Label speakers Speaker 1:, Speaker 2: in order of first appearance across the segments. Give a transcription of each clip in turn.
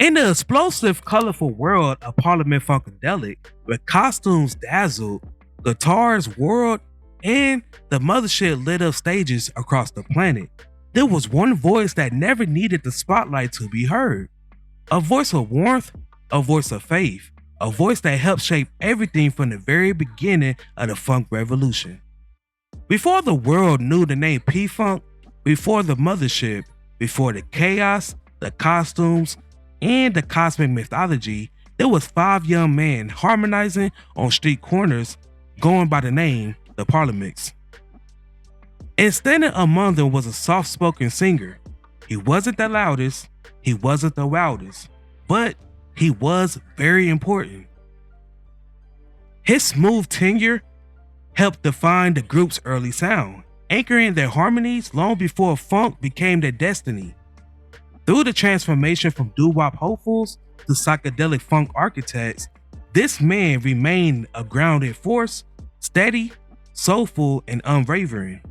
Speaker 1: In the explosive, colorful world of Parliament-Funkadelic, where costumes dazzled, guitars whirled, and the mothership lit up stages across the planet, there was one voice that never needed the spotlight to be heard. A voice of warmth, a voice of faith, a voice that helped shape everything from the very beginning of the funk revolution. Before the world knew the name P-Funk, before the mothership, before the chaos, the costumes, and the cosmic mythology, there was 5 young men harmonizing on street corners going by the name the Parliaments. And standing among them was a soft-spoken singer. He wasn't the loudest, he wasn't the wildest, but he was very important. His smooth tenor helped define the group's early sound, anchoring their harmonies long before funk became their destiny. Through the transformation from doo-wop hopefuls to psychedelic funk architects, this man remained a grounded force, steady, soulful, and unwavering.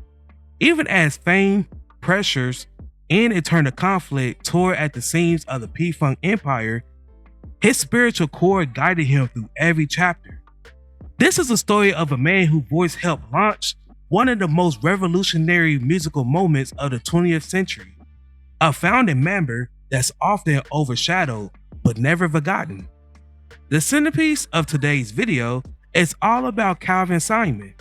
Speaker 1: Even as fame, pressures, and internal conflict tore at the seams of the P-Funk empire, his spiritual core guided him through every chapter. This is a story of a man whose voice helped launch one of the most revolutionary musical moments of the 20th century, a founding member that's often overshadowed but never forgotten. The centerpiece of today's video is all about Calvin Simon.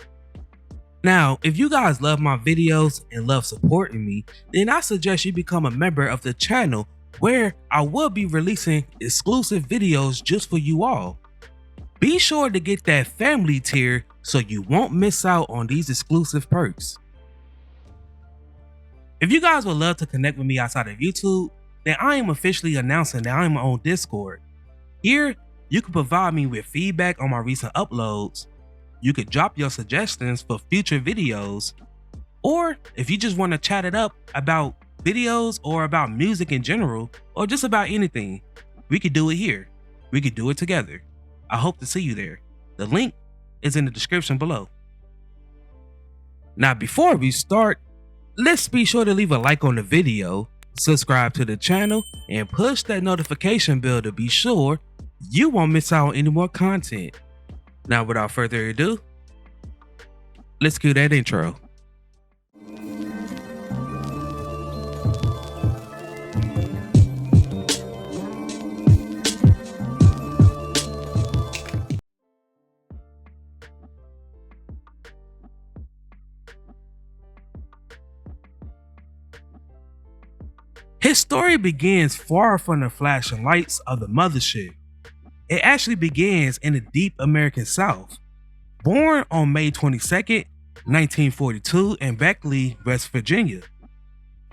Speaker 1: Now, if you guys love my videos and love supporting me, then I suggest you become a member of the channel where I will be releasing exclusive videos just for you all. Be sure to get that family tier so you won't miss out on these exclusive perks. If you guys would love to connect with me outside of YouTube, then I am officially announcing that I am on Discord. Here, you can provide me with feedback on my recent uploads. You could drop your suggestions for future videos, or if you just want to chat it up about videos or about music in general, or just about anything, we could do it here. We could do it together. I hope to see you there. The link is in the description below. Now, before we start, let's be sure to leave a like on the video, subscribe to the channel, and push that notification bell to be sure you won't miss out on any more content. Now, without further ado, let's cue that intro. His story begins far from the flashing lights of the mothership. It actually begins in the deep American South. Born on May 22nd, 1942 in Beckley, West Virginia.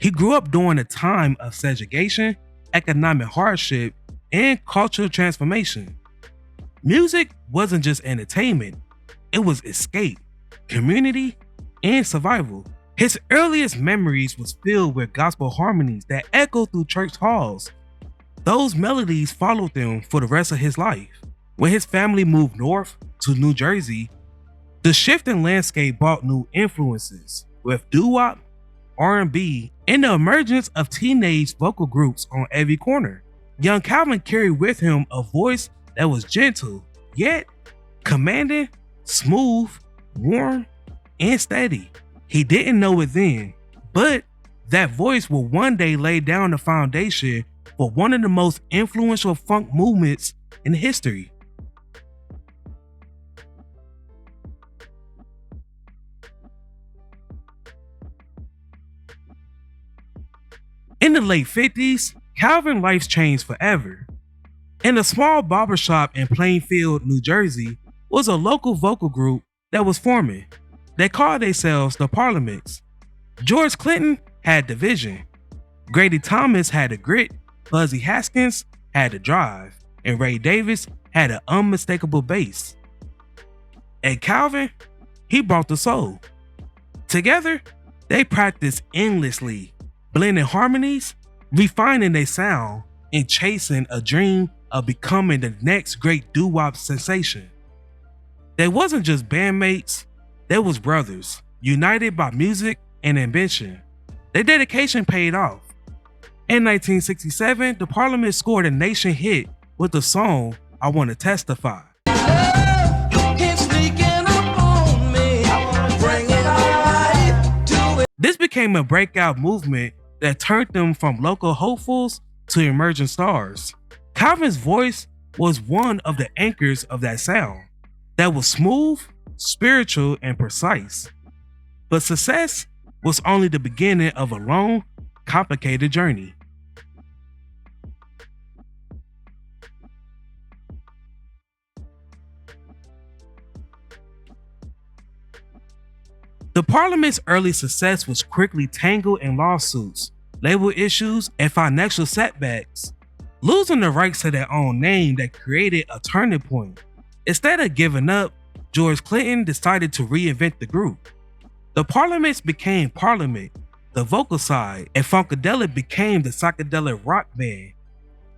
Speaker 1: He grew up during a time of segregation, economic hardship, and cultural transformation. Music wasn't just entertainment, it was escape, community, and survival. His earliest memories was filled with gospel harmonies that echoed through church halls. Those melodies followed him for the rest of his life. When his family moved north to New Jersey, the shifting landscape brought new influences, with doo-wop, R&B, and the emergence of teenage vocal groups on every corner. Young Calvin carried with him a voice that was gentle, yet commanding, smooth, warm, and steady. He didn't know it then, but that voice will one day lay down the foundation for one of the most influential funk movements in history. In the late 50s, Calvin's life changed forever. In a small barbershop in Plainfield, New Jersey, was a local vocal group that was forming. They called themselves the Parliaments. George Clinton had the vision. Grady Thomas had the grit. Buzzy Haskins had the drive. And Ray Davis had an unmistakable bass. And Calvin, he brought the soul. Together, they practiced endlessly, blending harmonies, refining their sound, and chasing a dream of becoming the next great doo-wop sensation. They wasn't just bandmates, they was brothers, united by music and ambition. Their dedication paid off. In 1967, the Parliament scored a nation hit with the song I Wanna Testify. This became a breakout movement that turned them from local hopefuls to emerging stars. Calvin's voice was one of the anchors of that sound that was smooth, spiritual, and precise. But success was only the beginning of a long, complicated journey. The Parliament's early success was quickly tangled in lawsuits, label issues, and financial setbacks, losing the rights to their own name that created a turning point. Instead of giving up, George Clinton decided to reinvent the group. The Parliaments became Parliament, the vocal side, and Funkadelic became the psychedelic rock band.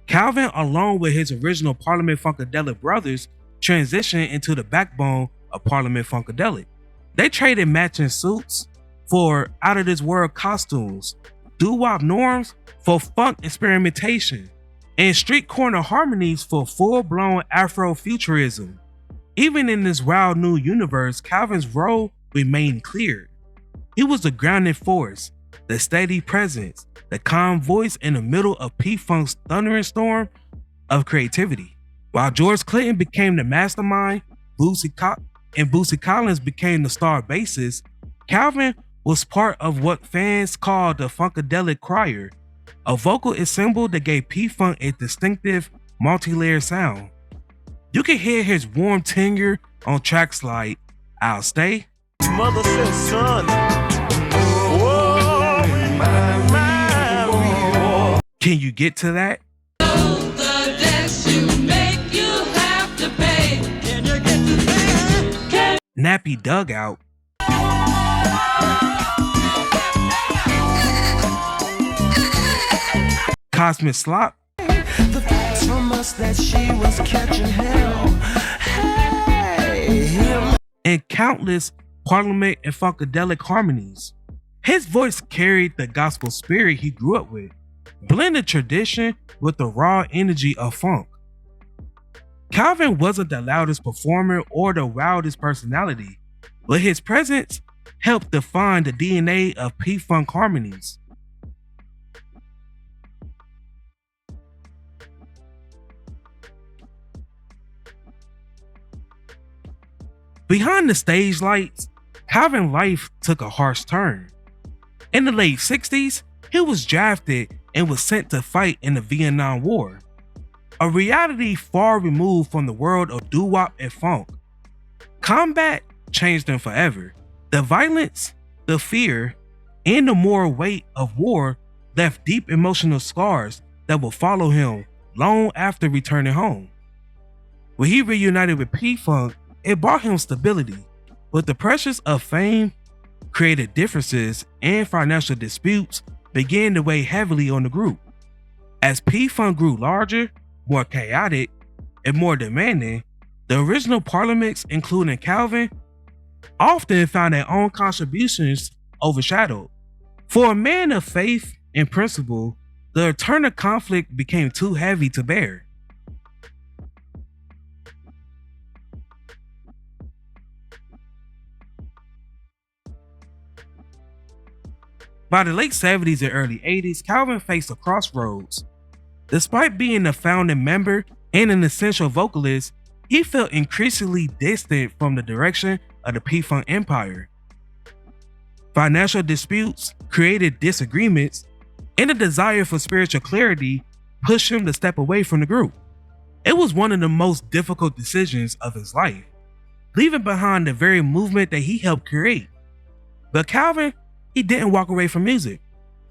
Speaker 1: Calvin, along with his original Parliament-Funkadelic brothers, transitioned into the backbone of Parliament-Funkadelic. They traded matching suits for out-of-this-world costumes, doo-wop norms for funk experimentation, and street corner harmonies for full-blown Afrofuturism. Even in this wild new universe, Calvin's role remained clear. He was the grounding force, the steady presence, the calm voice in the middle of P-Funk's thundering storm of creativity. While George Clinton became the mastermind, Bootsy Collins became the star bassist, Calvin was part of what fans called the Funkadelic Choir, a vocal ensemble that gave P-Funk a distinctive, multi-layered sound. You can hear his warm tenor on tracks like I'll Stay,
Speaker 2: Mother said, son, whoa,
Speaker 1: Can You Get to That? Nappy Dugout, Cosmic Slop,
Speaker 2: the facts from us that she was catching hell. Hey,
Speaker 1: and countless Parliament and Funkadelic harmonies. His voice carried the gospel spirit he grew up with, blended tradition with the raw energy of funk. Calvin wasn't the loudest performer or the wildest personality, but his presence helped define the DNA of P-Funk harmonies. Behind the stage lights, Calvin's life took a harsh turn. In the late 60s, he was drafted and was sent to fight in the Vietnam War, a reality far removed from the world of doo-wop and funk. Combat changed him forever. The violence, the fear, and the moral weight of war left deep emotional scars that would follow him long after returning home. When he reunited with P-Funk, it brought him stability, but the pressures of fame, creative differences, and financial disputes began to weigh heavily on the group. As P-Funk grew larger, more chaotic, and more demanding, the original Parliaments, including Calvin, often found their own contributions overshadowed. For a man of faith and principle, the eternal conflict became too heavy to bear. By the late 70s and early 80s, Calvin faced a crossroads. Despite being a founding member and an essential vocalist, he felt increasingly distant from the direction of the P-Funk empire. Financial disputes, creative disagreements, and a desire for spiritual clarity pushed him to step away from the group. It was one of the most difficult decisions of his life, leaving behind the very movement that he helped create. But Calvin, he didn't walk away from music.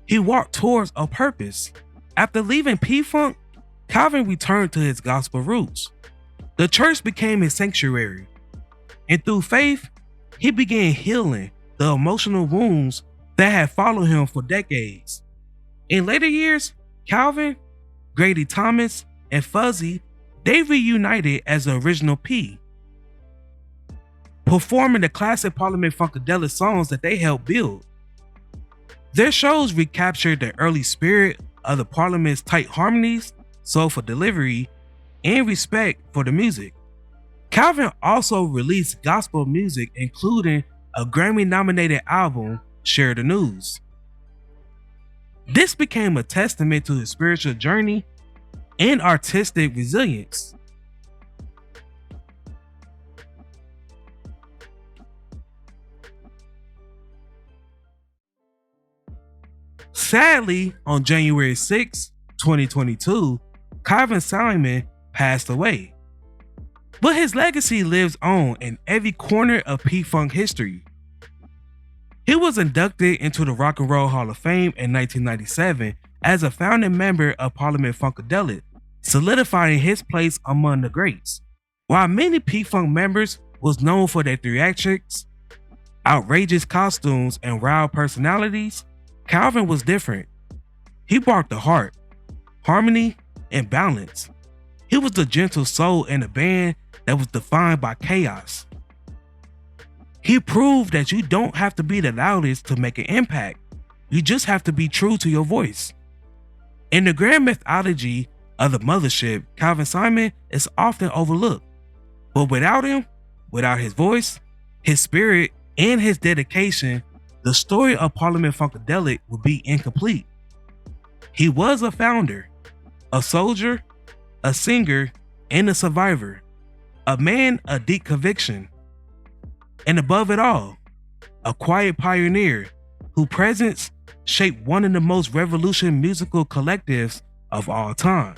Speaker 1: He walked towards a purpose. After leaving P-Funk, Calvin returned to his gospel roots. The church became his sanctuary, and through faith, he began healing the emotional wounds that had followed him for decades. In later years, Calvin, Grady Thomas, and Fuzzy, they reunited as the original P, performing the classic Parliament-Funkadelic songs that they helped build. Their shows recaptured the early spirit of the Parliament's tight harmonies, soulful delivery, and respect for the music. Calvin also released gospel music, including a Grammy-nominated album, Share the News. This became a testament to his spiritual journey and artistic resilience. Sadly, on January 6, 2022, Calvin Simon passed away. But his legacy lives on in every corner of P-Funk history. He was inducted into the Rock and Roll Hall of Fame in 1997 as a founding member of Parliament-Funkadelic, solidifying his place among the greats. While many P-Funk members was known for their theatrics, outrageous costumes, and wild personalities, Calvin was different. He brought the heart, harmony, and balance. He was the gentle soul in a band that was defined by chaos. He proved that you don't have to be the loudest to make an impact. You just have to be true to your voice. In the grand mythology of the mothership, Calvin Simon is often overlooked. But without him, without his voice, his spirit, and his dedication, the story of Parliament-Funkadelic would be incomplete. He was a founder, a soldier, a singer, and a survivor, a man of deep conviction, and above it all, a quiet pioneer whose presence shaped one of the most revolutionary musical collectives of all time.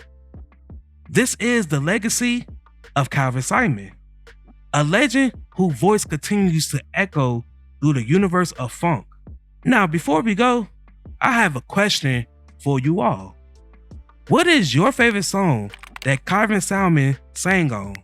Speaker 1: This is the legacy of Calvin Simon, a legend whose voice continues to echo through the universe of funk. Now, before we go, I have a question for you all. What is your favorite song that Calvin Simon sang on?